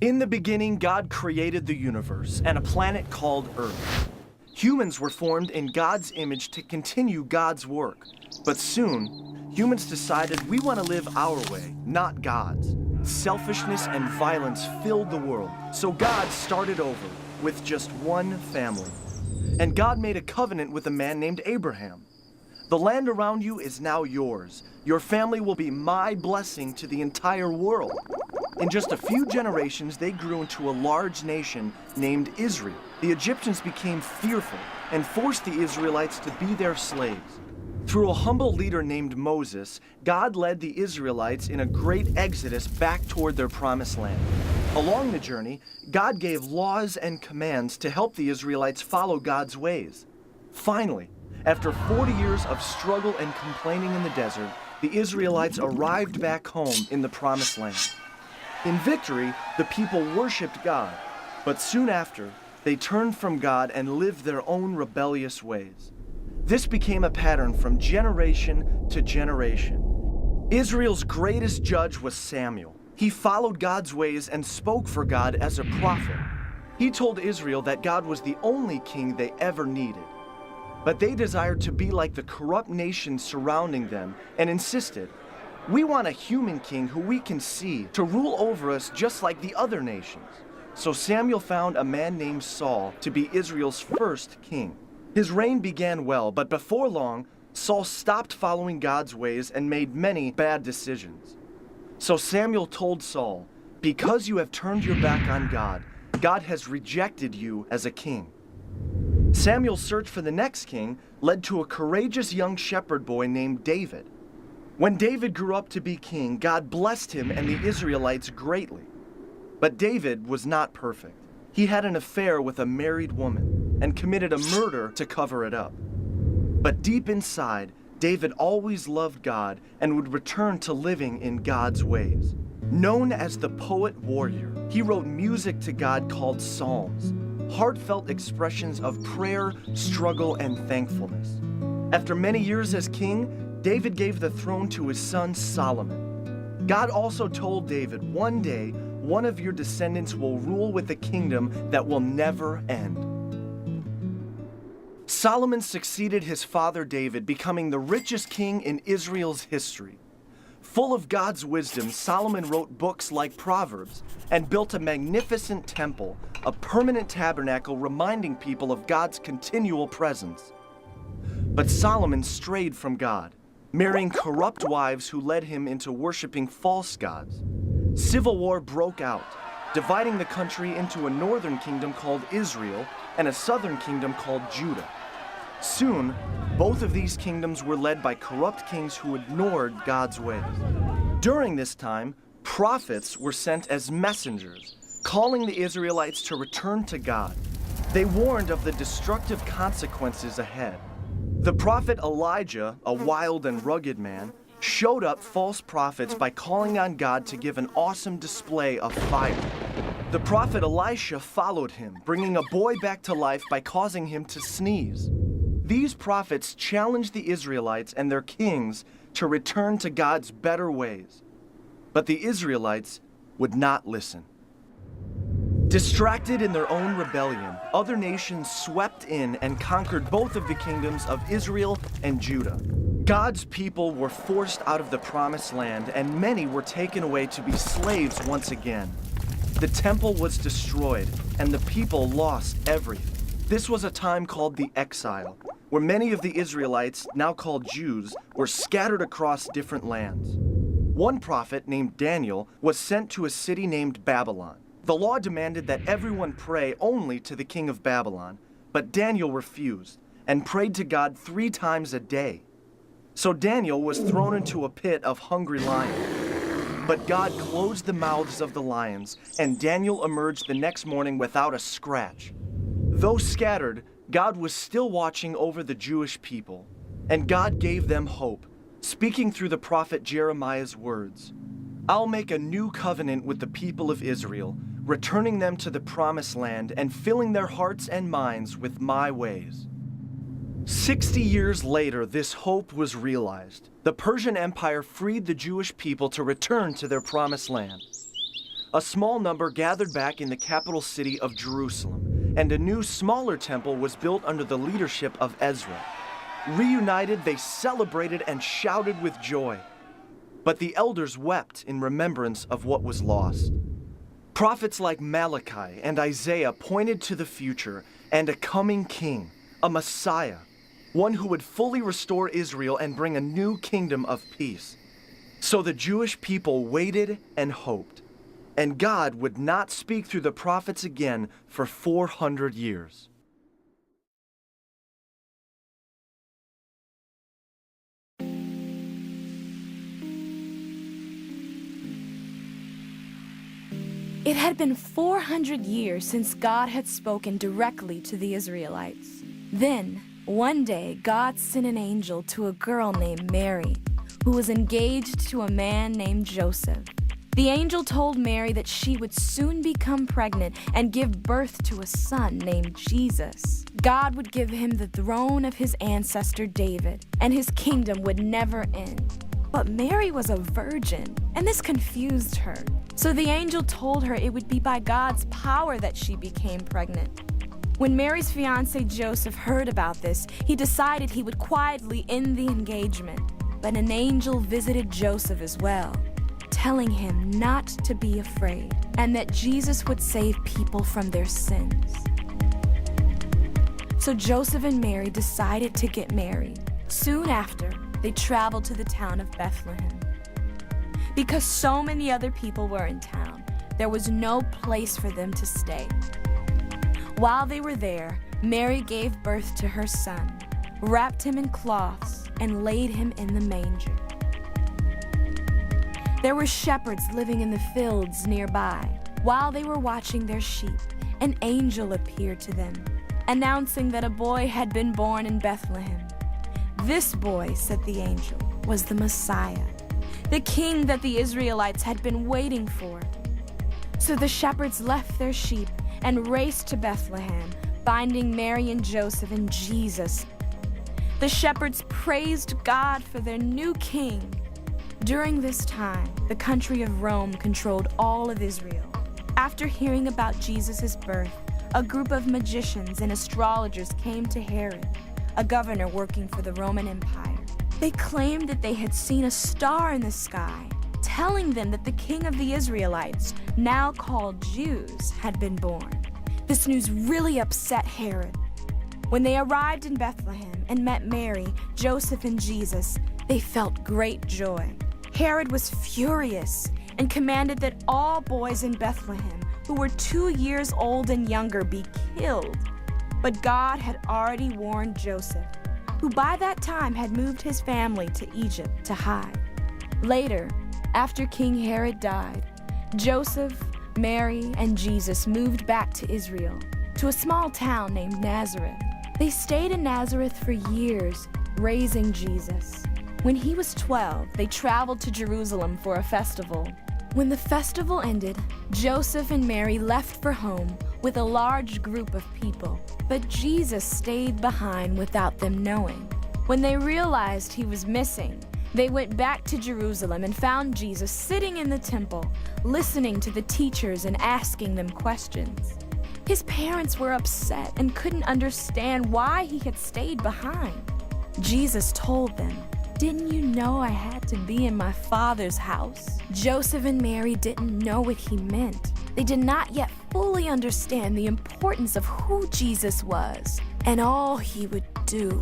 In the beginning, God created the universe and a planet called Earth. Humans were formed in God's image to continue God's work. But soon, humans decided we want to live our way, not God's. Selfishness and violence filled the world, so God started over with just one family. And God made a covenant with a man named Abraham. The land around you is now yours. Your family will be my blessing to the entire world. In just a few generations, they grew into a large nation named Israel. The Egyptians became fearful and forced the Israelites to be their slaves. Through a humble leader named Moses, God led the Israelites in a great exodus back toward their promised land. Along the journey, God gave laws and commands to help the Israelites follow God's ways. Finally, after 40 years of struggle and complaining in the desert, the Israelites arrived back home in the promised land. In victory, the people worshiped God, but soon after, they turned from God and lived their own rebellious ways. This became a pattern from generation to generation. Israel's greatest judge was Samuel. He followed God's ways and spoke for God as a prophet. He told Israel that God was the only king they ever needed. But they desired to be like the corrupt nations surrounding them and insisted, "We want a human king who we can see to rule over us just like the other nations." So Samuel found a man named Saul to be Israel's first king. His reign began well, but before long, Saul stopped following God's ways and made many bad decisions. So Samuel told Saul, "Because you have turned your back on God, God has rejected you as a king." Samuel's search for the next king led to a courageous young shepherd boy named David. When David grew up to be king, God blessed him and the Israelites greatly. But David was not perfect. He had an affair with a married woman and committed a murder to cover it up. But deep inside, David always loved God and would return to living in God's ways. Known as the poet warrior, he wrote music to God called psalms, heartfelt expressions of prayer, struggle, and thankfulness. After many years as king, David gave the throne to his son Solomon. God also told David, "One day, one of your descendants will rule with a kingdom that will never end." Solomon succeeded his father David, becoming the richest king in Israel's history. Full of God's wisdom, Solomon wrote books like Proverbs and built a magnificent temple, a permanent tabernacle reminding people of God's continual presence. But Solomon strayed from God, marrying corrupt wives who led him into worshiping false gods. Civil war broke out, dividing the country into a northern kingdom called Israel and a southern kingdom called Judah. Soon, both of these kingdoms were led by corrupt kings who ignored God's ways. During this time, prophets were sent as messengers, calling the Israelites to return to God. They warned of the destructive consequences ahead. The prophet Elijah, a wild and rugged man, showed up false prophets by calling on God to give an awesome display of fire. The prophet Elisha followed him, bringing a boy back to life by causing him to sneeze. These prophets challenged the Israelites and their kings to return to God's better ways. But the Israelites would not listen. Distracted in their own rebellion, other nations swept in and conquered both of the kingdoms of Israel and Judah. God's people were forced out of the promised land, and many were taken away to be slaves once again. The temple was destroyed, and the people lost everything. This was a time called the exile, where many of the Israelites, now called Jews, were scattered across different lands. One prophet named Daniel was sent to a city named Babylon. The law demanded that everyone pray only to the king of Babylon, but Daniel refused and prayed to God 3 times a day. So Daniel was thrown into a pit of hungry lions. But God closed the mouths of the lions, and Daniel emerged the next morning without a scratch. Though scattered, God was still watching over the Jewish people, and God gave them hope, speaking through the prophet Jeremiah's words. "I'll make a new covenant with the people of Israel, returning them to the promised land and filling their hearts and minds with my ways." 60 years later, this hope was realized. The Persian Empire freed the Jewish people to return to their promised land. a small number gathered back in the capital city of Jerusalem, and a new, smaller temple was built under the leadership of Ezra. Reunited, they celebrated and shouted with joy. But the elders wept in remembrance of what was lost. Prophets like Malachi and Isaiah pointed to the future and a coming king, a Messiah, one who would fully restore Israel and bring a new kingdom of peace. So the Jewish people waited and hoped, and God would not speak through the prophets again for 400 years. It had been 400 years since God had spoken directly to the Israelites. Then, one day, God sent an angel to a girl named Mary, who was engaged to a man named Joseph. The angel told Mary that she would soon become pregnant and give birth to a son named Jesus. God would give him the throne of his ancestor David, and his kingdom would never end. But Mary was a virgin, and this confused her. So the angel told her it would be by God's power that she became pregnant. When Mary's fiancé Joseph heard about this, he decided he would quietly end the engagement. But an angel visited Joseph as well, telling him not to be afraid, and that Jesus would save people from their sins. So Joseph and Mary decided to get married. Soon after, they traveled to the town of Bethlehem. Because so many other people were in town, there was no place for them to stay. While they were there, Mary gave birth to her son, wrapped him in cloths, and laid him in the manger. There were shepherds living in the fields nearby. While they were watching their sheep, an angel appeared to them, announcing that a boy had been born in Bethlehem. This boy, said the angel, was the Messiah, the king that the Israelites had been waiting for. So the shepherds left their sheep and raced to Bethlehem, finding Mary and Joseph and Jesus. The shepherds praised God for their new king. During this time, the country of Rome controlled all of Israel. After hearing about Jesus' birth, a group of magicians and astrologers came to Herod, a governor working for the Roman Empire. They claimed that they had seen a star in the sky, telling them that the king of the Israelites, now called Jews, had been born. This news really upset Herod. When they arrived in Bethlehem and met Mary, Joseph, and Jesus, they felt great joy. Herod was furious and commanded that all boys in Bethlehem who were 2 years old and younger be killed. But God had already warned Joseph, who by that time had moved his family to Egypt to hide. Later, after King Herod died, Joseph, Mary, and Jesus moved back to Israel, to a small town named Nazareth. They stayed in Nazareth for years, raising Jesus. When he was 12, they traveled to Jerusalem for a festival. When the festival ended, Joseph and Mary left for home with a large group of people, but Jesus stayed behind without them knowing. When they realized he was missing, they went back to Jerusalem and found Jesus sitting in the temple, listening to the teachers and asking them questions. His parents were upset and couldn't understand why he had stayed behind. Jesus told them, "Didn't you know I had to be in my Father's house?" Joseph and Mary didn't know what he meant. They did not yet fully understand the importance of who Jesus was and all he would do.